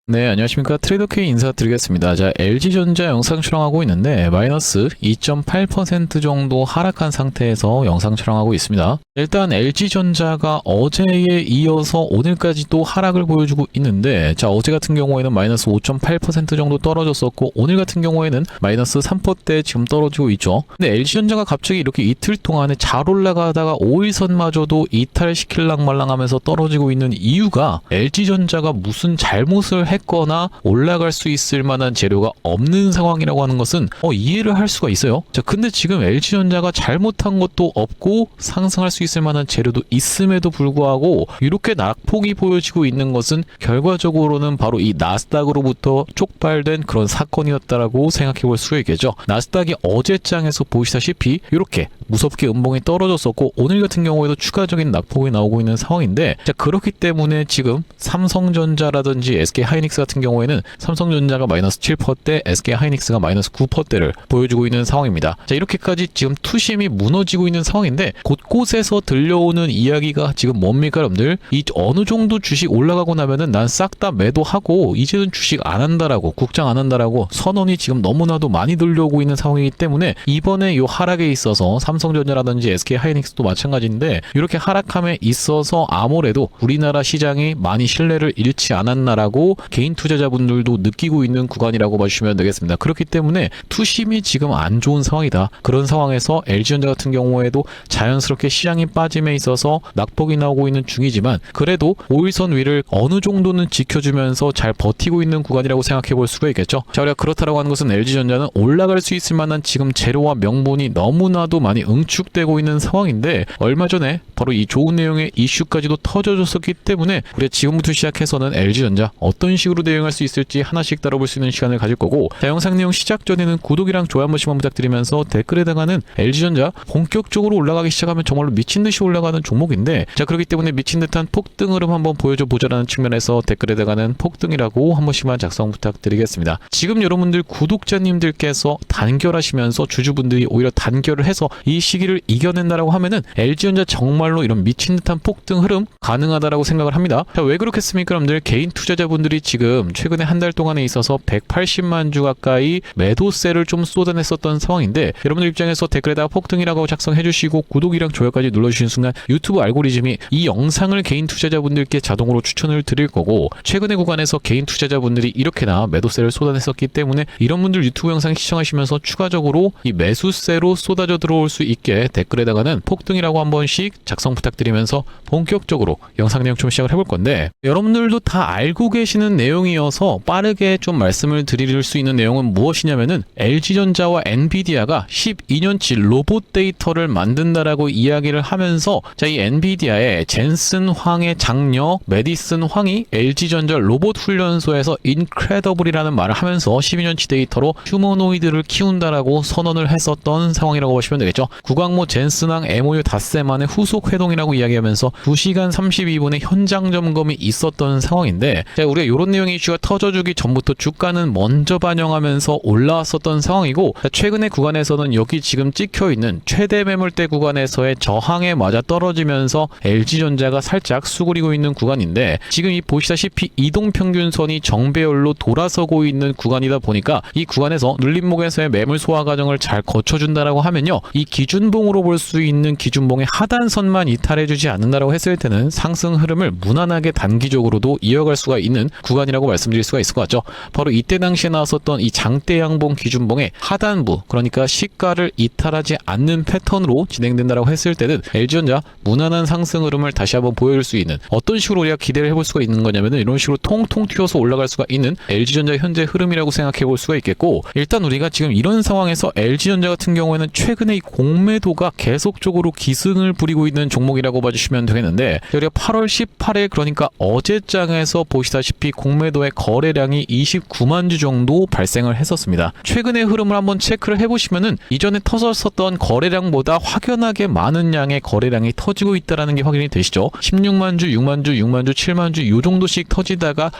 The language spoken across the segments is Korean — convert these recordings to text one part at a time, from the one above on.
네, 안녕하십니까. 트레이더K 인사드리겠습니다. 자, LG전자 영상 촬영하고 있는데 마이너스 2.8% 정도 하락한 상태에서 영상 촬영하고 있습니다. 일단 LG전자가 어제에 이어서 오늘까지 또 하락을 보여주고 있는데, 자, 어제 같은 경우에는 마이너스 5.8% 정도 떨어졌었고 오늘 같은 경우에는 마이너스 3%대 지금 떨어지고 있죠. 근데 LG전자가 갑자기 이렇게 이틀 동안에 잘 올라가다가 5일선마저도 이탈시킬랑 말랑하면서 떨어지고 있는 이유가 LG전자가 무슨 잘못을 했거나 올라갈 수 있을 만한 재료가 없는 상황이라고 하는 것은 이해를 할 수가 있어요. 자, 근데 지금 LG전자가 잘못한 것도 없고 상승할 수 있을 만한 재료도 있음에도 불구하고 이렇게 낙폭이 보여지고 있는 것은 결과적으로는 바로 이 나스닥으로부터 촉발된 그런 사건이었다라고 생각해 볼 수가 있겠죠. 나스닥이 어제장에서 보시다시피 이렇게 무섭게 음봉이 떨어졌었고 오늘 같은 경우에도 추가적인 낙폭이 나오고 있는 상황인데, 자, 그렇기 때문에 지금 삼성전자라든지 SK하이닉스 같은 경우에는 삼성전자가 마이너스 7%대, SK하이닉스가 마이너스 9%대를 보여주고 있는 상황입니다. 자, 이렇게까지 지금 투심이 무너지고 있는 상황인데 곳곳에서 들려오는 이야기가 지금 뭡니까 여러분들? 이 어느 정도 주식 올라가고 나면은 난 싹 다 매도하고 이제는 주식 안 한다라고, 국장 안 한다라고 선언이 지금 너무나도 많이 들려오고 있는 상황이기 때문에 이번에 이 하락에 있어서 삼성전자라든지 SK하이닉스도 마찬가지인데 이렇게 하락함에 있어서 아무래도 우리나라 시장이 많이 신뢰를 잃지 않았나라고 개인 투자자분들도 느끼고 있는 구간이라고 봐주시면 되겠습니다. 그렇기 때문에 투심이 지금 안 좋은 상황이다. 그런 상황에서 LG전자 같은 경우에도 자연스럽게 시장이 빠짐에 있어서 낙폭이 나오고 있는 중이지만 그래도 5일선 위를 어느 정도는 지켜주면서 잘 버티고 있는 구간이라고 생각해 볼 수가 있겠죠. 자, 우리가 그렇다라고 하는 것은 LG전자는 올라갈 수 있을 만한 지금 재료와 명분이 너무나도 많이 응축되고 있는 상황인데 얼마 전에 바로 이 좋은 내용의 이슈까지도 터져줬었기 때문에 우리가 지금부터 시작해서는 LG전자 어떤 식으로 대응할 수 있을지 하나씩 다뤄볼 수 있는 시간을 가질 거고, 자, 영상 내용 시작 전에는 구독이랑 좋아요 한 번씩만 부탁드리면서 댓글에다가는 LG전자 본격적으로 올라가기 시작하면 정말로 미친듯이 올라가는 종목인데, 자, 그렇기 때문에 미친듯한 폭등 흐름 한번 보여줘 보자라는 측면에서 댓글에다가는 폭등이라고 한 번씩만 작성 부탁드리겠습니다. 지금 여러분들 구독자님들께서 단결하시면서 주주분들이 오히려 단결을 해서 이 시기를 이겨낸다라고 하면은 LG전자 정말로 이런 미친듯한 폭등 흐름 가능하다라고 생각을 합니다. 자, 왜 그렇겠습니까 여러분들? 개인 투자자분들이 지금 최근에 한 달 동안에 있어서 180만 주 가까이 매도세를 좀 쏟아냈었던 상황인데, 여러분들 입장에서 댓글에다가 폭등이라고 작성해 주시고 구독이랑 좋아요까지 눌러주시는 순간 유튜브 알고리즘이 이 영상을 개인 투자자분들께 자동으로 추천을 드릴 거고, 최근의 구간에서 개인 투자자분들이 이렇게나 매도세를 쏟아냈었기 때문에 이런 분들 유튜브 영상 시청하시면서 추가적으로 이 매수세로 쏟아져 들어올 수 있게 댓글에다가는 폭등이라고 한 번씩 작성 부탁드리면서 본격적으로 영상 내용 좀 시작을 해볼 건데, 여러분들도 다 알고 계시는 내용이어서 빠르게 좀 말씀을 드릴 수 있는 내용은 무엇이냐면은 LG전자와 엔비디아가 12년치 로봇 데이터를 만든다라고 이야기를 하면서, 자, 이 엔비디아의 젠슨 황의 장녀 메디슨 황이 LG전자 로봇 훈련소에서 인크레더블이라는 말을 하면서 12년치 데이터로 휴머노이드를 키운다라고 선언을 했었던 상황이라고 보시면 되겠죠. 구광모 젠슨왕 MOU 닷새 만에 후속 회동이라고 이야기하면서 2시간 32분의 현장 점검이 있었던 상황인데, 자, 우리가 이런 내용의 이슈가 터져주기 전부터 주가는 먼저 반영하면서 올라왔었던 상황이고, 자, 최근의 구간에서는 여기 지금 찍혀있는 최대 매물대 구간에서의 저항에 맞아 떨어지면서 LG전자가 살짝 수그리고 있는 구간인데, 지금 이 보시다시피 이동평균선이 정배열로 돌아서고 있는 구간이다 보니까 이 구간에서 눌림목에서의 매물 소화 과정을 잘 거쳐준다라고 하면요, 이 기준봉으로 볼 수 있는 기준봉의 하단선만 이탈해주지 않는다라고 했을 때는 상승 흐름을 무난하게 단기적으로도 이어갈 수가 있는 구간이라고 말씀드릴 수가 있을 것 같죠. 바로 이때 당시에 나왔었던 이 장대양봉 기준봉의 하단부, 그러니까 시가를 이탈하지 않는 패턴으로 진행된다라고 했을 때는 LG전자 무난한 상승 흐름을 다시 한번 보여줄 수 있는, 어떤 식으로 우리가 기대를 해볼 수가 있는 거냐면은 이런 식으로 통통 튀어서 올라갈 수가 있는 LG전자 현재 흐름이라고 생각해 볼 수가 있겠고, 일단 우리가 지금 이런 상황에서 LG전자 같은 경우에는 최근에 이 공매도가 계속적으로 기승을 부리고 있는 종목이라고 봐주시면 되겠는데, 우리가 8월 18일 그러니까 어제장에서 보시다시피 공매도의 거래량이 29만 주 정도 발생을 했었습니다. 최근의 흐름을 한번 체크를 해보시면은 이전에 터졌었던 거래량보다 확연하게 많은 양의 거래량이 터지고 있다는 게 확인이 되시죠. 16만 주, 6만 주, 6만 주, 7만 주 요 정도씩 터지다가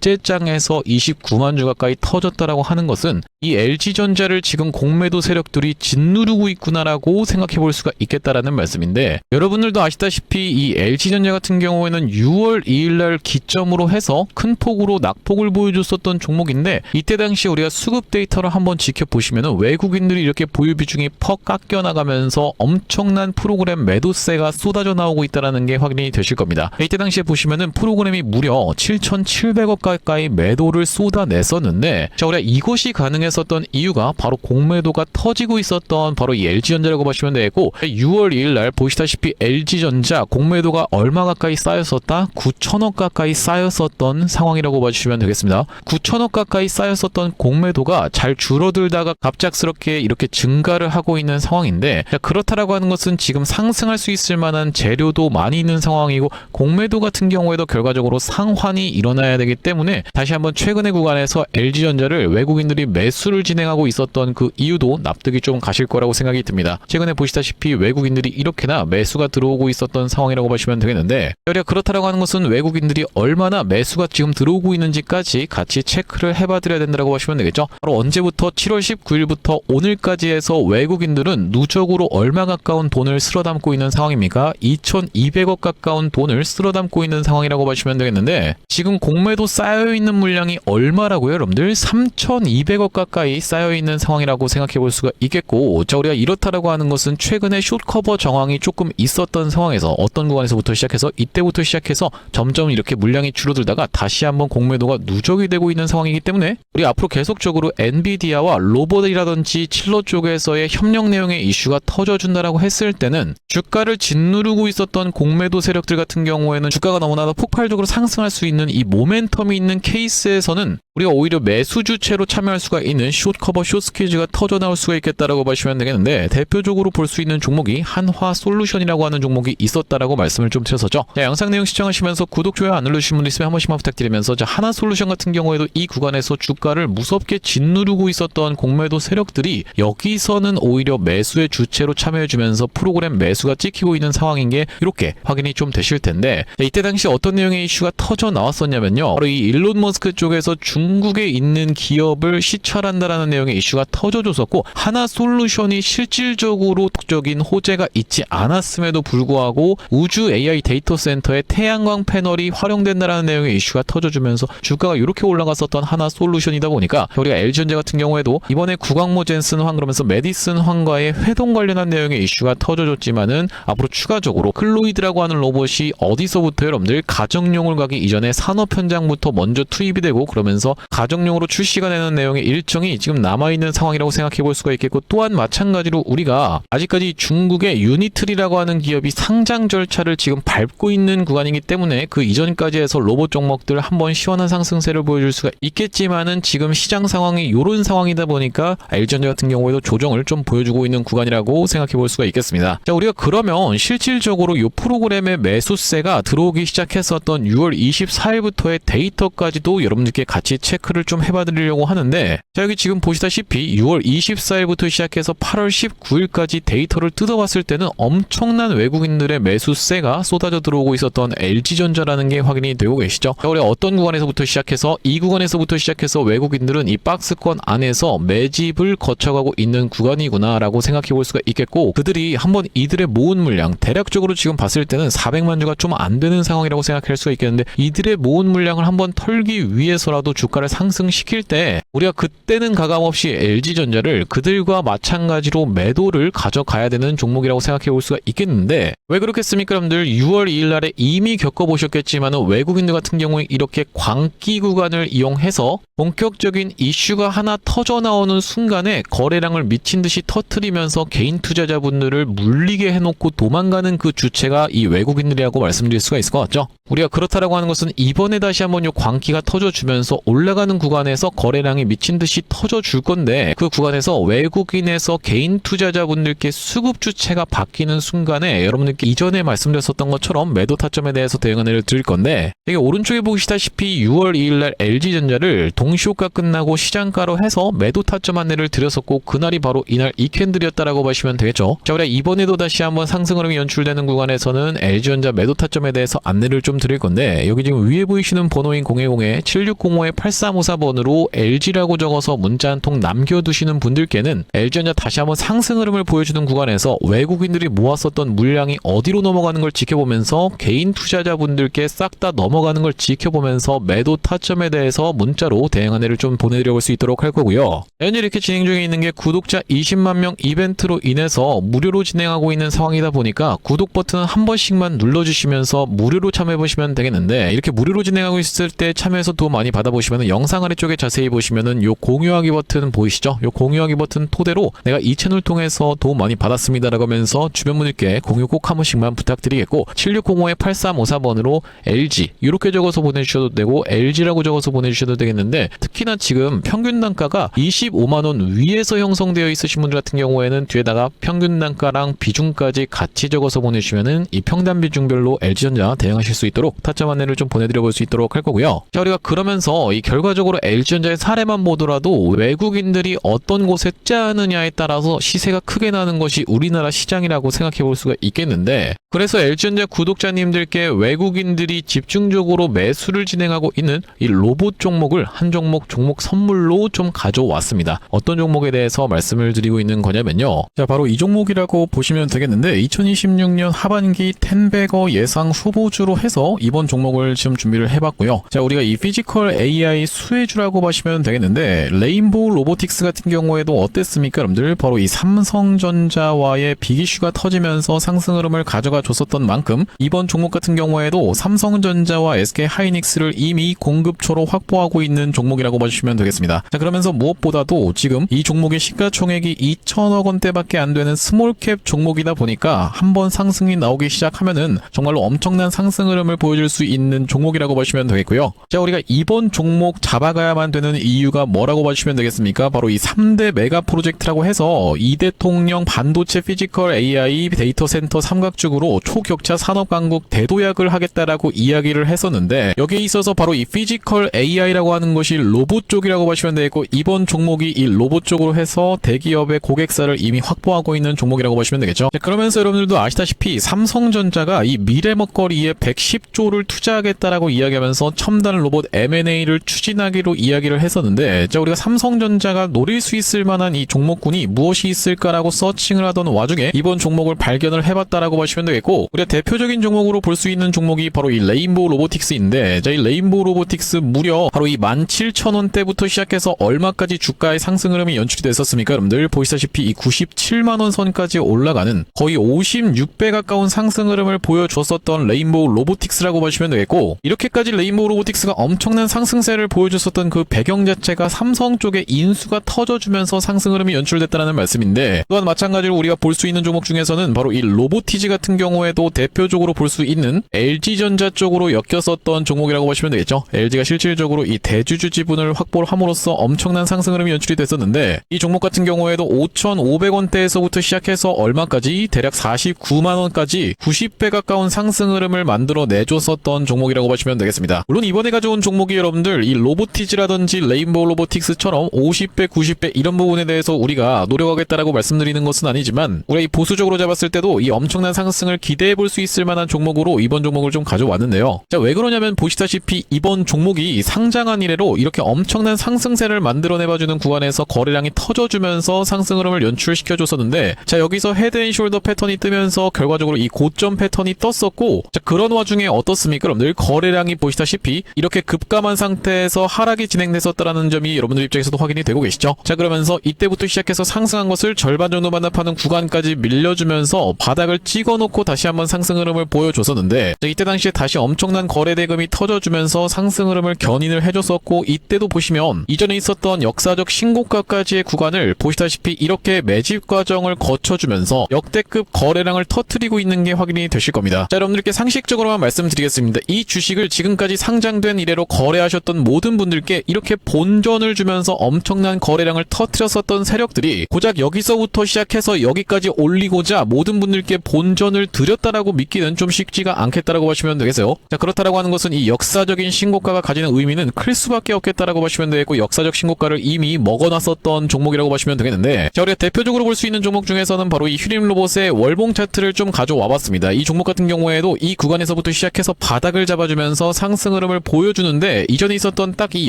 어제장에서 29만 주 가까이 터졌다라고 하는 것은 이 LG전자를 지금 공매도 세력들이 짓누르고 있구나라고 생각해 볼 수가 있겠다라는 말씀인데, 여러분들도 아시다시피 이 LG전자 같은 경우에는 6월 2일날 기점으로 해서 큰 폭으로 실질적으로 낙폭을 보여줬었던 종목인데 이때 당시 우리가 수급 데이터를 한번 지켜보시면 외국인들이 이렇게 보유 비중이 퍽 깎여 나가면서 엄청난 프로그램 매도세가 쏟아져 나오고 있다는 게 확인이 되실 겁니다. 이때 당시에 보시면은 프로그램이 무려 7,700억 가까이 매도를 쏟아냈었는데 자, 우리가 이것이 가능했었던 이유가 바로 공매도가 터지고 있었던 바로 이 LG전자라고 보시면 되고 6월 2일 날 보시다시피 LG전자 공매도가 얼마 가까이 쌓였었다? 9천억 가까이 쌓였었던 상황이라고 봐주시면 되겠습니다. 9천억 가까이 쌓였었던 공매도가 잘 줄어들다가 갑작스럽게 이렇게 증가를 하고 있는 상황인데 자, 그렇다라고 하는 것은 지금 상승할 수 있을 만한 재료도 많이 있는 상황이고 공매도 같은 경우에도 결과적으로 상환이 일어나야 되기 때문에 다시 한번 최근의 구간에서 LG전자를 외국인들이 매수를 진행하고 있었던 그 이유도 납득이 좀 가실 거라고 생각이 듭니다. 최근에 보시다시피 외국인들이 이렇게나 매수가 들어오고 있었던 상황이라고 보시면 되겠는데 우리가 그렇다라고 하는 것은 외국인들이 얼마나 매수가 지금 들어오고 있는지까지 같이 체크를 해봐 드려야 된다고 보시면 되겠죠. 바로 언제부터 7월 19일부터 오늘까지 해서 외국인들은 누적으로 얼마 가까운 돈을 쓸어 담고 있는 상황입니까? 2,200억 가까운 돈을 쓸어 담고 있는 상황이라고 보시면 되겠는데 지금 공매도 쌓여있는 물량이 얼마라고요 여러분들? 3,200억 가까이 쌓여있는 상황이라고 생각해 볼 수가 있겠고 자 우리가 이렇다라고 하는 것은 최근에 숏커버 정황이 조금 있었던 상황에서 어떤 구간에서부터 시작해서 이때부터 시작해서 점점 이렇게 물량이 줄어들다가 다시 한번 공매도가 누적이 되고 있는 상황이기 때문에 우리 앞으로 계속적으로 엔비디아와 로봇이라든지 칠러 쪽에서의 협력 내용의 이슈가 터져준다라고 했을 때는 주가를 짓누르고 있었던 공매도 세력들 같은 경우에는 주가가 너무나도 폭발적으로 상승할 수 있는 이 모멘텀이 있는 케이스에서는 우리가 오히려 매수 주체로 참여할 수가 있는 숏커버 숏스퀴즈가 터져 나올 수가 있겠다라고 보시면 되겠는데 대표적으로 볼 수 있는 종목이 한화솔루션이라고 하는 종목이 있었다라고 말씀을 좀 드렸었죠. 자, 영상 내용 시청하시면서 구독, 좋아요 안 눌러주신 분들 있으면 한 번씩만 부탁드리면서 자, 한화솔루션 같은 경우에도 이 구간에서 주가를 무섭게 짓누르고 있었던 공매도 세력들이 여기서는 오히려 매수의 주체로 참여해주면서 프로그램 매수가 찍히고 있는 상황인 게 이렇게 확인이 좀 되실 텐데 자, 이때 당시 어떤 내용의 이슈가 터져 나왔었냐면요. 바로 이 일론 머스크 쪽에서 중국에 있는 기업을 시찰한다라는 내용의 이슈가 터져줬었고 한화솔루션이 실질적으로 적인 호재가 있지 않았음에도 불구하고 우주 AI 데이터 센터에 태양광 패널이 활용된다라는 내용의 이슈가 터져주면서 주가가 이렇게 올라갔었던 한화솔루션이다 보니까 우리가 LG전자 같은 경우에도 이번에 구광모 젠슨 황 그러면서 메디슨 황과의 회동 관련한 내용의 이슈가 터져줬지만은 앞으로 추가적으로 클로이드라고 하는 로봇이 어디서부터 여러분들 가정용을 가기 이전에 산업 현장부터 먼저 투입이 되고 그러면서 가정용으로 출시가 되는 내용의 일정이 지금 남아있는 상황이라고 생각해 볼 수가 있겠고 또한 마찬가지로 우리가 아직까지 중국의 유니트리라고 하는 기업이 상장 절차를 지금 밟고 있는 구간이기 때문에 그 이전까지 해서 로봇 종목들 한번 시원한 상승세를 보여줄 수가 있겠지만은 지금 시장 상황이 이런 상황이다 보니까 LG전자 같은 경우에도 조정을 좀 보여주고 있는 구간이라고 생각해 볼 수가 있겠습니다. 자, 우리가 그러면 실질적으로 이 프로그램의 매수세가 들어오기 시작했었던 6월 24일부터의 데이터까지도 여러분들께 같이 체크를 좀 해봐 드리려고 하는데 자, 여기 지금 보시다시피 6월 24일부터 시작해서 8월 19일까지 데이터를 뜯어봤을 때는 엄청난 외국인들의 매수세가 쏟아져 들어오고 있었던 LG전자라는 게 확인이 되고 계시죠. 자, 우리가 어떤 구간에서부터 시작해서 이 구간에서부터 시작해서 외국인들은 이 박스권 안에서 매집을 거쳐가고 있는 구간이구나 라고 생각해 볼 수가 있겠고 그들이 한번 이들의 모은 물량 대략적으로 지금 봤을 때는 400만 주가 좀 안 되는 상황이라고 생각할 수가 있겠는데 이들의 모은 물량을 한번 털기 위해서라도 주가를 상승시킬 때 우리가 그때는 가감없이 LG전자를 그들과 마찬가지로 매도를 가져가야 되는 종목이라고 생각해 볼 수가 있겠는데 왜 그렇겠습니까 여러분들? 6월 2일 날에 이미 겪어보셨겠지만 외국인들 같은 경우에 이렇게 광기 구간을 이용해서 본격적인 이슈가 하나 터져 나오는 순간에 거래량을 미친 듯이 터트리면서 개인 투자자분들을 물리게 해놓고 도망가는 그 주체가 이 외국인들이라고 말씀드릴 수가 있을 것 같죠. 우리가 그렇다라고 하는 것은 이번에 다시 한번 이 광기가 터져주면서 올라가는 구간에서 거래량이 미친 듯이 터져줄 건데 그 구간에서 외국인에서 개인 투자자분들께 수급 주체가 바뀌는 순간에 여러분들께 이전에 말씀드렸었던 것처럼 매도 타점에 대해서 대응을 드릴 건데 이게 오른쪽에 보시다시피 6월 2일 날 LG전자를 종시효과 끝나고 시장가로 해서 매도 타점 안내를 드렸었고 그날이 바로 이날 이캔들이었다라고 보시면 되겠죠. 자, 우리가 이번에도 다시 한번 상승 흐름이 연출되는 구간에서는 LG전자 매도 타점에 대해서 안내를 좀 드릴 건데, 여기 지금 위에 보이시는 번호인 010-7605-8354번으로 LG라고 적어서 문자 한 통 남겨두시는 분들께는 LG전자 다시 한번 상승 흐름을 보여주는 구간에서 외국인들이 모았었던 물량이 어디로 넘어가는 걸 지켜보면서 개인 투자자분들께 싹 다 넘어가는 걸 지켜보면서 매도 타점에 대해서 문자로 대응 안내를 좀 보내드려 볼 수 있도록 할 거고요. 현재 이렇게 진행 중에 있는 게 구독자 20만 명 이벤트로 인해서 무료로 진행하고 있는 상황이다 보니까 구독 버튼 한 번씩만 눌러주시면서 무료로 참여해보시면 되겠는데, 이렇게 무료로 진행하고 있을 때 참여해서 도움 많이 받아보시면 영상 아래쪽에 자세히 보시면은 요 공유하기 버튼 보이시죠? 요 공유하기 버튼 토대로 내가 이 채널 통해서 도움 많이 받았습니다 라고 하면서 주변 분들께 공유 꼭 한 번씩만 부탁드리겠고, 7605-8354번으로 LG 이렇게 적어서 보내주셔도 되고 LG라고 적어서 보내주셔도 되겠는데, 특히나 지금 평균 단가가 25만원 위에서 형성되어 있으신 분들 같은 경우에는 뒤에다가 평균 단가랑 비중까지 같이 적어서 보내주시면은 이 평단 비중별로 LG전자 대응하실 수 있도록 타점 안내를 좀 보내드려 볼 수 있도록 할 거고요. 자, 우리가 그러면서 이 결과적으로 LG전자의 사례만 보더라도 외국인들이 어떤 곳에 짜느냐에 따라서 시세가 크게 나는 것이 우리나라 시장이라고 생각해 볼 수가 있겠는데, 그래서 LG전자 구독자님들께 외국인들이 집중적으로 매수를 진행하고 있는 이 로봇 종목을 한 종목 선물로 좀 가져왔습니다. 어떤 종목에 대해서 말씀을 드리고 있는 거냐면요. 자, 바로 이 종목이라고 보시면 되겠는데, 2026년 하반기 텐베거 예상 후보주로 해서 이번 종목을 지금 준비를 해봤고요. 자, 우리가 이 피지컬 AI 수혜주라고 보시면 되겠는데, 레인보우 로보틱스 같은 경우에도 어땠습니까, 여러분들? 바로 이 삼성전자와의 빅이슈가 터지면서 상승 흐름을 가져가 줬었던 만큼 이번 종목 같은 경우에도 삼성전자와 SK하이닉스를 이미 공급처로 확보하고 있는 종목이라고 봐주시면 되겠습니다. 자, 그러면서 무엇보다도 지금 이 종목의 시가총액이 2천억 원대밖에 안 되는 스몰캡 종목이다 보니까 한번 상승이 나오기 시작하면은 정말로 엄청난 상승 흐름을 보여줄 수 있는 종목이라고 보시면 되겠고요. 자, 우리가 이번 종목 잡아가야만 되는 이유가 뭐라고 봐주시면 되겠습니까? 바로 이 3대 메가 프로젝트라고 해서 이대통령 반도체 피지컬 AI 데이터 센터 삼각죽으로 초격차 산업 강국 대도약을 하겠다라고 이야기를 했었는데, 여기에 있어서 바로 이 피지컬 AI라고 하는 것이 로봇 쪽이라고 보시면 되겠고, 이번 종목이 이 로봇 쪽으로 해서 대기업의 고객사를 이미 확보하고 있는 종목이라고 보시면 되겠죠. 자, 그러면서 여러분들도 아시다시피 삼성전자가 이 미래 먹거리에 110조를 투자하겠다라고 이야기하면서 첨단 로봇 M&A를 추진하기로 이야기를 했었는데, 자, 우리가 삼성전자가 노릴 수 있을 만한 이 종목군이 무엇이 있을까라고 서칭을 하던 와중에 이번 종목을 발견을 해봤다라고 보시면 되겠고, 우리가 대표적인 종목으로 볼 수 있는 종목이 바로 이 레인보우 로보틱스인데, 자, 이 레인보우 로보틱스 무려 바로 이 17,000원대부터 시작해서 얼마까지 주가의 상승 흐름이 연출이 됐었습니까? 여러분들 보시다시피 이 97만원 선까지 올라가는 거의 56배 가까운 상승 흐름을 보여줬었던 레인보우 로보틱스라고 보시면 되겠고, 이렇게까지 레인보우 로보틱스가 엄청난 상승세를 보여줬었던 그 배경 자체가 삼성 쪽에 인수가 터져주면서 상승 흐름이 연출됐다는 말씀인데, 또한 마찬가지로 우리가 볼 수 있는 종목 중에서는 바로 이 로보티지 같은 경우에도 대표적으로 볼 수 있는 LG전자 쪽으로 엮였었던 종목이라고 보시면 되겠죠. LG가 실질적으로 이 대주주 지분을 확보를 함으로써 엄청난 상승 흐름이 연출이 됐었는데, 이 종목 같은 경우에도 5,500원대에서부터 시작해서 얼마까지 대략 49만원까지 90배 가까운 상승 흐름을 만들어 내줬었던 종목이라고 보시면 되겠습니다. 물론 이번에 가져온 종목이 여러분들 이 로보티지라든지 레인보우 로보틱스처럼 50배, 90배 이런 부분에 대해서 우리가 노력하겠다라고 말씀드리는 것은 아니지만, 우리가 이 보수적으로 잡았을 때도 이 엄청난 상승을 기대해 볼 수 있을 만한 종목으로 이번 종목을 좀 가져왔는데요. 자, 왜 그러냐면 보시다시피 이번 종목이 상장한 이래로 이렇게 엄청난 상승세를 만들어내봐주는 구간에서 거래량이 터져주면서 상승 흐름을 연출시켜줬었는데, 자, 여기서 헤드앤숄더 패턴이 뜨면서 결과적으로 이 고점 패턴이 떴었고, 자, 그런 와중에 어떻습니까? 여러분들 거래량이 보시다시피 이렇게 급감한 상태에서 하락이 진행됐었다는 점이 여러분들 입장에서도 확인이 되고 계시죠? 자, 그러면서 이때부터 시작해서 상승한 것을 절반 정도 반납하는 구간까지 밀려주면서 바닥을 찍어놓고 다시 한번 상승 흐름을 보여줬었는데, 자, 이때 당시에 다시 엄청난 거래 대금이 터져주면서 상승 흐름을 견인을 해줬었고, 이때도 보시면 이전에 있었던 역사적 신고가까지의 구간을 보시다시피 이렇게 매집 과정을 거쳐주면서 역대급 거래량을 터뜨리고 있는 게 확인이 되실 겁니다. 자, 여러분들께 상식적으로만 말씀드리겠습니다. 이 주식을 지금까지 상장된 이래로 거래하셨던 모든 분들께 이렇게 본전을 주면서 엄청난 거래량을 터뜨렸었던 세력들이 고작 여기서부터 시작해서 여기까지 올리고자 모든 분들께 본전을 드렸다라고 믿기는 좀 쉽지가 않겠다라고 보시면 되겠어요. 자, 그렇다라고 하는 것은 이 역사적인 신고가가 가지는 의미는 클 수밖에 없겠다라고 보시면 되겠고 역사적 신고가를 이미 먹어놨었던 종목이라고 보시면 되겠는데 자, 우리가 대표적으로 볼 수 있는 종목 중에서는 바로 이 휴림로봇의 월봉 차트를 좀 가져와 봤습니다. 이 종목 같은 경우에도 이 구간에서부터 시작해서 바닥을 잡아주면서 상승 흐름을 보여주는데 이전에 있었던 딱 이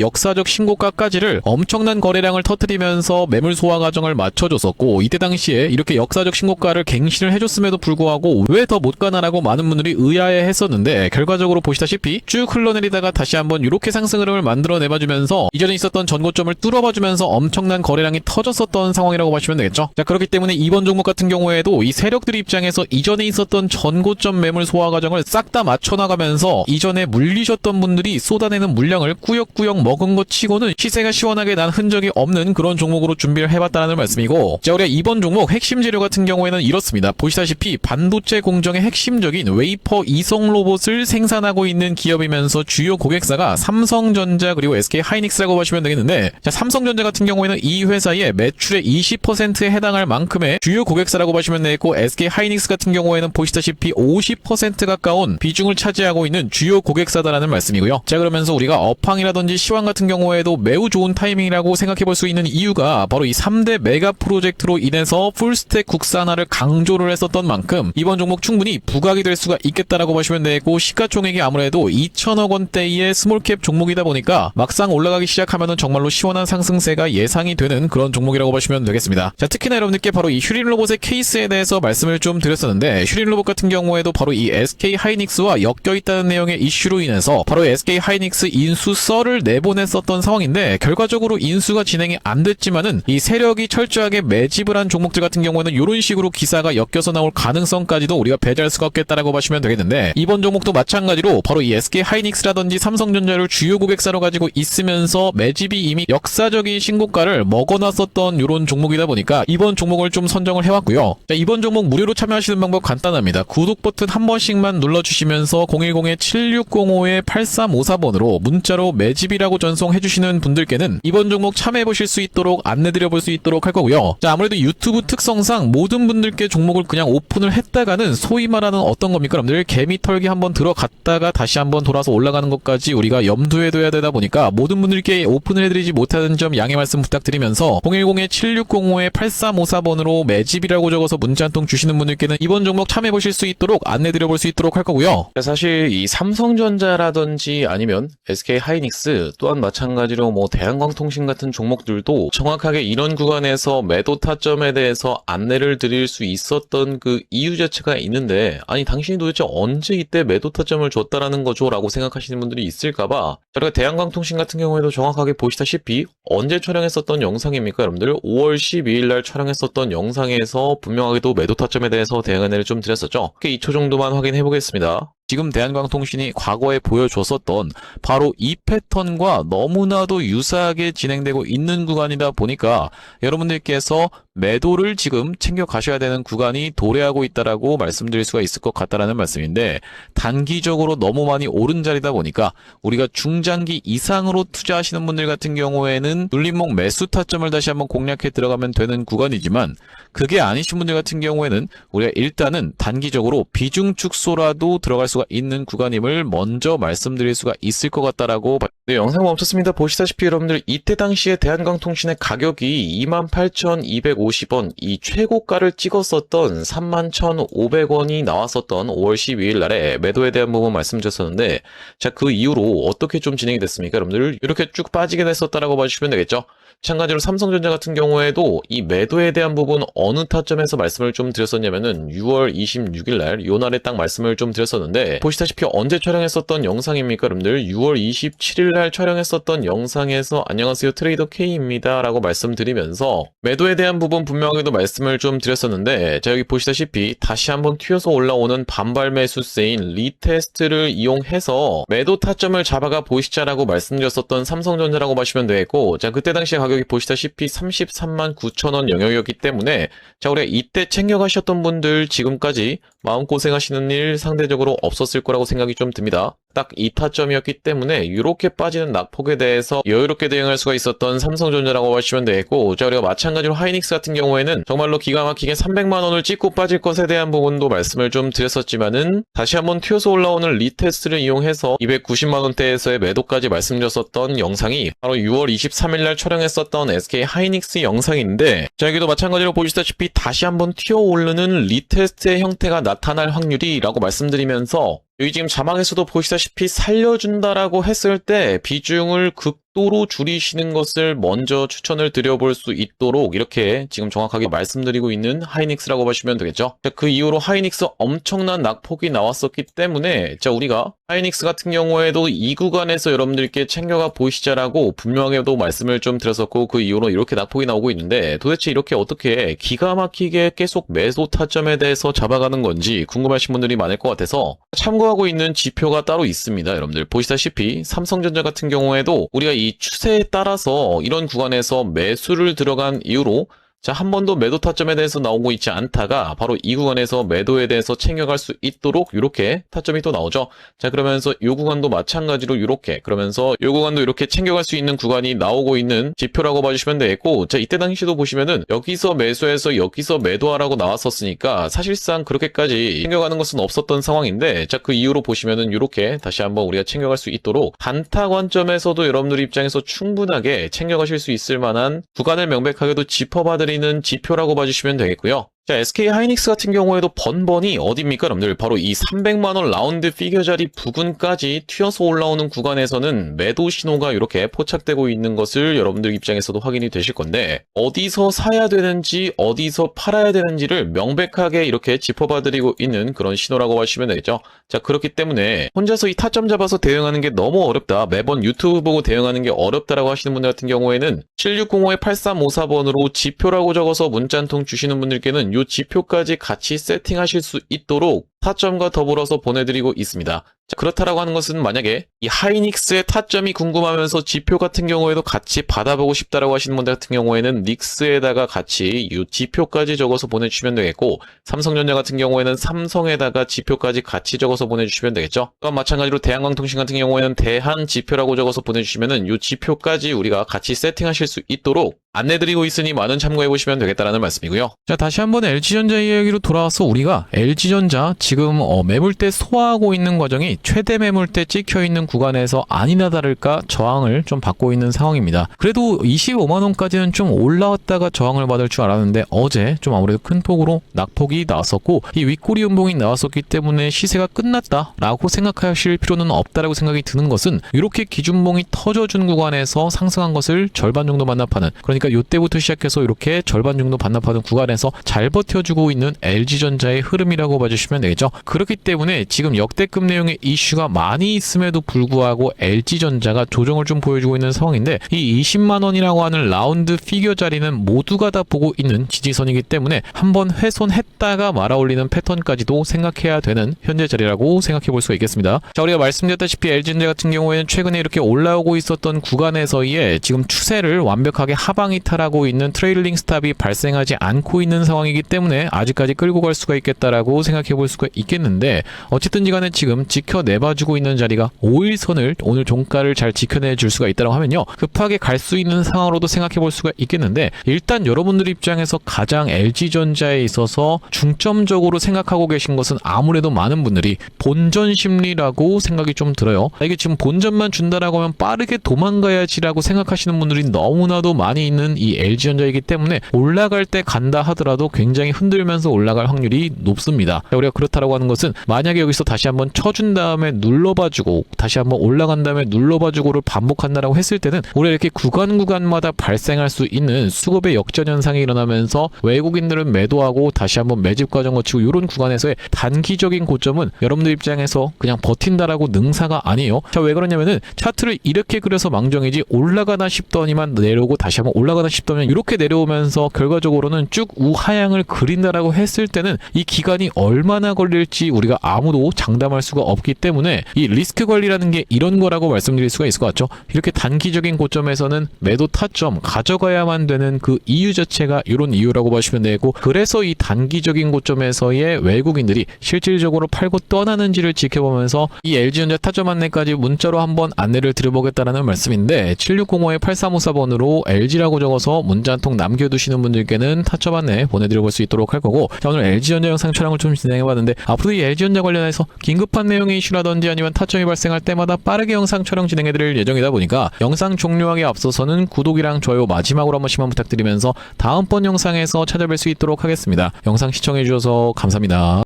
역사적 신고가까지를 엄청난 거래량을 터뜨리면서 매물 소화 과정을 맞춰줬었고 이때 당시에 이렇게 역사적 신고가를 갱신을 해줬음에도 불구하고 왜 더 못 가나라고 많은 분들이 의아해 했었는데 결과적으로 보시다시피 쭉 흘러내리다가 다시 한번 이렇게 상승 흐름을 만들어내봐주면서 이전에 있었던 전고점을 뚫어봐주면서 엄청난 거래량이 터졌었던 상황이라고 보시면 되겠죠. 자, 그렇기 때문에 이번 종목 같은 경우에도 이 세력들 입장에서 이전에 있었던 전고점 매물 소화 과정을 싹 다 맞춰나가면서 이전에 물리셨던 분들이 쏟아내는 물량을 꾸역꾸역 먹은 것 치고는 시세가 시원하게 난 흔적이 없는 그런 종목으로 준비를 해봤다는 말씀이고 자, 우리가 이번 종목 핵심 재료 같은 경우에는 이렇습니다. 보시다시피 반도체 공정의 핵심적인 웨이퍼 이성 로봇을 생산하고 있는 기업이면서 주요 고객사가 삼성전자 그리고 SK하이닉스라고 보시면 되겠는데 자, 삼성전자 같은 경우에는 이 회사의 매출의 20%에 해당할 만큼의 주요 고객사라고 보시면 되겠고 SK하이닉스 같은 경우에는 보시다시피 50% 가까운 비중을 차지하고 있는 주요 고객사다라는 말씀이고요. 자, 그러면서 우리가 업황이라든지 시황 같은 경우에도 매우 좋은 타이밍이라고 생각해 볼 수 있는 이유가 바로 이 3대 메가 프로젝트로 인해서 풀스택 국산화를 강조를 했었던 만큼 이번 종목 충분히 부각이 될 수가 있겠다라고 보시면 되고 시가총액이 아무래도 2천억 원대의 스몰캡 종목이다 보니까 막상 올라가기 시작하면은 정말로 시원한 상승세가 예상이 되는 그런 종목이라고 보시면 되겠습니다. 자, 특히나 여러분들께 바로 이 휴림로봇의 케이스에 대해서 말씀을 좀 드렸었는데 휴림로봇 같은 경우에도 바로 이 SK하이닉스와 엮여있다는 내용의 이슈로 인해서 바로 SK하이닉스 인수 썰을 내보냈었던 상황인데 결과적으로 인수가 진행이 안 됐지만은 이 세력이 철저하게 매집을 한 종목들 같은 경우에는 이런 식으로 기사가 엮여서 나올 가능성까지도 우리가 배제할 수가 없겠다라고 보시면 되겠는데 이번 종목도 마찬가지로 바로 이 SK하이닉스라든지 삼성전자를 주요 고객사로 가지고 있으면서 매집이 이미 역사적인 신고가를 먹어놨었던 이런 종목이다 보니까 이번 종목을 좀 선정을 해왔고요. 자, 이번 종목 무료로 참여하시는 방법 간단합니다. 구독 버튼 한 번씩만 눌러주시면서 010-7605-8354번으로 문자로 매집이라고 전송해주시는 분들께는 이번 종목 참여해보실 수 있도록 안내드려볼 수 있도록 할 거고요. 자, 아무래도 유튜브 특성상 모든 분들께 종목을 그냥 오픈을 했다가는 소위 말하는 어떤 겁니까? 여러분들 개미 털기 한번 들어갔다가 다시 한번 돌아서 올라가는 것까지 우리가 염두에 둬야 되다 보니까 모든 분들께 오픈을 해드리지 못하는 점 양해 말씀 부탁드리면서 010-7605-8354번으로 매집이라고 적어서 문자 한 통 주시는 분들께는 이번 종목 참여해보실 수 있도록 안내드려볼 수 있도록 할 거고요. 사실 이 삼성전자라든지 아니면 SK하이닉스 또한 마찬가지로 뭐 대한광통신 같은 종목들도 정확하게 이런 구간에서 매도 타점에 대해서 안내를 드릴 수 있었던 그 이유 자체가 있는데 아니 당신이 도대체 언제 이때 매도 타점을 줬다라는 거죠? 라고 생각하시는 분들이 있을까봐 저희가 대한광통신 같은 경우에도 정확하게 보시다시피 언제 촬영했었던 영상입니까 여러분들? 5월 12일 날 촬영했었던 영상에서 분명하게도 매도 타점에 대해서 대응 안내를 좀 드렸었죠. 2초 정도만 확인해 보겠습니다. 지금 대한광통신이 과거에 보여줬었던 바로 이 패턴과 너무나도 유사하게 진행되고 있는 구간이다 보니까 여러분들께서 매도를 지금 챙겨 가셔야 되는 구간이 도래하고 있다라고 말씀드릴 수가 있을 것 같다라는 말씀인데 단기적으로 너무 많이 오른 자리다 보니까 우리가 중장기 이상으로 투자하시는 분들 같은 경우에는 눌림목 매수 타점을 다시 한번 공략해 들어가면 되는 구간이지만 그게 아니신 분들 같은 경우에는 우리가 일단은 단기적으로 비중 축소라도 들어갈 수가 있는 구간임을 먼저 말씀드릴 수가 있을 것 같다라고 네, 영상 멈췄습니다. 보시다시피 여러분들 이때 당시에 대한광통신의 가격이 28,250원 이 최고가를 찍었었던 31,500원이 나왔었던 5월 12일 날에 매도에 대한 부분 말씀드렸었는데 자, 그 이후로 어떻게 좀 진행이 됐습니까? 여러분들 이렇게 쭉 빠지게 됐었다라고 봐주시면 되겠죠. 마찬가지로 삼성전자 같은 경우에도 이 매도에 대한 부분 어느 타점에서 말씀을 좀 드렸었냐면은 6월 26일 날 요 날에 딱 말씀을 좀 드렸었는데 보시다시피 언제 촬영했었던 영상입니까 여러분들? 6월 27일 날 촬영했었던 영상에서 안녕하세요 트레이더 K입니다 라고 말씀드리면서 매도에 대한 부분 분명하게도 말씀을 좀 드렸었는데 자, 여기 보시다시피 다시 한번 튀어서 올라오는 반발 매수세인 리테스트를 이용해서 매도 타점을 잡아가 보시자라고 말씀드렸었던 삼성전자라고 보시면 되겠고 자, 그때 당시에 가격이 보시다시피 33만 9천원 영역이었기 때문에 자, 우리 이때 챙겨가셨던 분들 지금까지 마음고생하시는 일 상대적으로 없었을 거라고 생각이 좀 듭니다. 딱 이 타점이었기 때문에 이렇게 빠지는 낙폭에 대해서 여유롭게 대응할 수가 있었던 삼성전자라고 하시면 되겠고, 자, 우리가 마찬가지로 하이닉스 같은 경우에는 정말로 기가 막히게 300만 원을 찍고 빠질 것에 대한 부분도 말씀을 좀 드렸었지만은 다시 한번 튀어서 올라오는 리테스트를 이용해서 290만 원대에서의 매도까지 말씀드렸었던 영상이 바로 6월 23일 날 촬영했었던 SK 하이닉스 영상인데, 자, 여기도 마찬가지로 보시다시피 다시 한번 튀어 오르는 리테스트의 형태가 나타날 확률이라고 말씀드리면서, 여기 지금 자막에서도 보시다시피 살려준다라고 했을 때 비중을 극도로 줄이시는 것을 먼저 추천을 드려볼 수 있도록 이렇게 지금 정확하게 말씀드리고 있는 하이닉스라고 보시면 되겠죠. 그 이후로 하이닉스 엄청난 낙폭이 나왔었기 때문에, 자, 우리가 하이닉스 같은 경우에도 이 구간에서 여러분들께 챙겨가 보시자라고 분명하게도 말씀을 좀 드렸었고, 그 이후로 이렇게 낙폭이 나오고 있는데, 도대체 이렇게 어떻게 기가 막히게 계속 매도 타점에 대해서 잡아가는 건지 궁금하신 분들이 많을 것 같아서 참고하고 있는 지표가 따로 있습니다. 여러분들 보시다시피 삼성전자 같은 경우에도 우리가 이 추세에 따라서 이런 구간에서 매수를 들어간 이후로, 자, 한 번도 매도 타점에 대해서 나오고 있지 않다가 바로 이 구간에서 매도에 대해서 챙겨갈 수 있도록 이렇게 타점이 또 나오죠. 자, 그러면서 이 구간도 마찬가지로 이렇게, 그러면서 이 구간도 이렇게 챙겨갈 수 있는 구간이 나오고 있는 지표라고 봐주시면 되겠고, 자, 이때 당시도 보시면은 여기서 매수해서 여기서 매도하라고 나왔었으니까 사실상 그렇게까지 챙겨가는 것은 없었던 상황인데, 자, 그 이후로 보시면은 이렇게 다시 한번 우리가 챙겨갈 수 있도록 단타 관점에서도 여러분들 입장에서 충분하게 챙겨가실 수 있을 만한 구간을 명백하게도 짚어봐드리는 지표라고 봐주시면 되겠고요. 자, SK 하이닉스 같은 경우에도 번번이 어디입니까, 여러분들? 바로 이 300만원 라운드 피겨 자리 부근까지 튀어서 올라오는 구간에서는 매도 신호가 이렇게 포착되고 있는 것을 여러분들 입장에서도 확인이 되실 건데, 어디서 사야 되는지 어디서 팔아야 되는지를 명백하게 이렇게 짚어봐드리고 있는 그런 신호라고 하시면 되겠죠. 자, 그렇기 때문에 혼자서 이 타점 잡아서 대응하는 게 너무 어렵다, 매번 유튜브 보고 대응하는 게 어렵다라고 하시는 분들 같은 경우에는 7605-8354번으로 지표라고 적어서 문자 한 통 주시는 분들께는 이 지표까지 같이 세팅하실 수 있도록 타점과 더불어서 보내드리고 있습니다. 자, 그렇다라고 하는 것은 만약에 이 하이닉스의 타점이 궁금하면서 지표 같은 경우에도 같이 받아보고 싶다라고 하시는 분들 같은 경우에는 닉스에다가 같이 이 지표까지 적어서 보내주시면 되겠고, 삼성전자 같은 경우에는 삼성에다가 지표까지 같이 적어서 보내주시면 되겠죠. 또한 마찬가지로 대한광통신 같은 경우에는 대한 지표라고 적어서 보내주시면은 이 지표까지 우리가 같이 세팅하실 수 있도록 안내드리고 있으니 많은 참고해보시면 되겠다라는 말씀이고요. 자, 다시 한번 LG전자 이야기로 돌아와서 우리가 LG전자 지금 매물대 소화하고 있는 과정이 최대 매물대 찍혀있는 구간에서 아니나 다를까 저항을 좀 받고 있는 상황입니다. 그래도 25만원까지는 좀 올라왔다가 저항을 받을 줄 알았는데 어제 좀 아무래도 큰 폭으로 낙폭이 나왔었고, 이 윗꼬리 음봉이 나왔었기 때문에 시세가 끝났다라고 생각하실 필요는 없다라고 생각이 드는 것은, 이렇게 기준봉이 터져준 구간에서 상승한 것을 절반 정도 반납하는, 그러니까 이때부터 시작해서 이렇게 절반 정도 반납하는 구간에서 잘 버텨주고 있는 LG전자의 흐름이라고 봐주시면 되겠죠. 그렇기 때문에 지금 역대급 내용의 이슈가 많이 있음에도 불구하고 LG전자가 조정을 좀 보여주고 있는 상황인데, 이 20만원이라고 하는 라운드 피겨 자리는 모두가 다 보고 있는 지지선이기 때문에 한번 훼손했다가 말아올리는 패턴까지도 생각해야 되는 현재 자리라고 생각해 볼 수가 있겠습니다. 자, 우리가 말씀드렸다시피 LG전자 같은 경우에는 최근에 이렇게 올라오고 있었던 구간에서의 지금 추세를 완벽하게 하방 이탈하고 있는 트레일링 스탑이 발생하지 않고 있는 상황이기 때문에 아직까지 끌고 갈 수가 있겠다라고 생각해 볼 수가 있겠는데, 어쨌든지 간에 지금 지켜내봐주고 있는 자리가 5일선을 오늘 종가를 잘 지켜내줄 수가 있다고 하면요, 급하게 갈 수 있는 상황으로도 생각해 볼 수가 있겠는데, 일단 여러분들 입장에서 가장 LG전자에 있어서 중점적으로 생각하고 계신 것은 아무래도 많은 분들이 본전 심리라고 생각이 좀 들어요. 이게 지금 본전만 준다라고 하면 빠르게 도망가야지라고 생각하시는 분들이 너무나도 많이 있는 이 LG전자이기 때문에 올라갈 때 간다 하더라도 굉장히 흔들면서 올라갈 확률이 높습니다. 우리가 그렇다라고 하는 것은 만약에 여기서 다시 한번 쳐준 다음에 눌러봐주고 다시 한번 올라간 다음에 눌러봐주고를 반복한다라고 했을 때는 우리가 이렇게 구간마다 발생할 수 있는 수급의 역전 현상이 일어나면서 외국인들은 매도하고 다시 한번 매집 과정 거치고 이런 구간에서의 단기적인 고점은 여러분들 입장에서 그냥 버틴다라고 능사가 아니에요. 자, 왜 그러냐면은 차트를 이렇게 그려서 망정이지, 올라가나 싶더니만 내려오고 다시 한번 올라가나 싶더니 이렇게 내려오면서 결과적으로는 쭉 우하향을 그린다라고 했을 때는 이 기간이 얼마나 걸릴지 우리가 아무도 장담할 수가 없기 있었기 때문에 이 리스크 관리라는 게 이런 거라고 말씀드릴 수가 있을 것 같죠. 이렇게 단기적인 고점에서는 매도 타점 가져가야만 되는 그 이유 자체가 이런 이유라고 보시면 되고, 그래서 이 단기적인 고점에서의 외국인들이 실질적으로 팔고 떠나는지를 지켜보면서 이 LG전자 타점 안내까지 문자로 한번 안내를 드려보겠다라는 말씀인데, 7605-8354번으로 LG라고 적어서 문자 한 통 남겨두시는 분들께는 타점 안내 보내드려볼 수 있도록 할 거고, 자, 오늘 LG전자 영상 촬영을 좀 진행해봤는데, 앞으로 이 LG전자 관련해서 긴급한 내용의 이슈라든지 아니면 타점이 발생할 때마다 빠르게 영상 촬영 진행해드릴 예정이다 보니까 영상 종료하기 앞서서는 구독이랑 좋아요 마지막으로 한 번씩만 부탁드리면서 다음번 영상에서 찾아뵐 수 있도록 하겠습니다. 영상 시청해주셔서 감사합니다.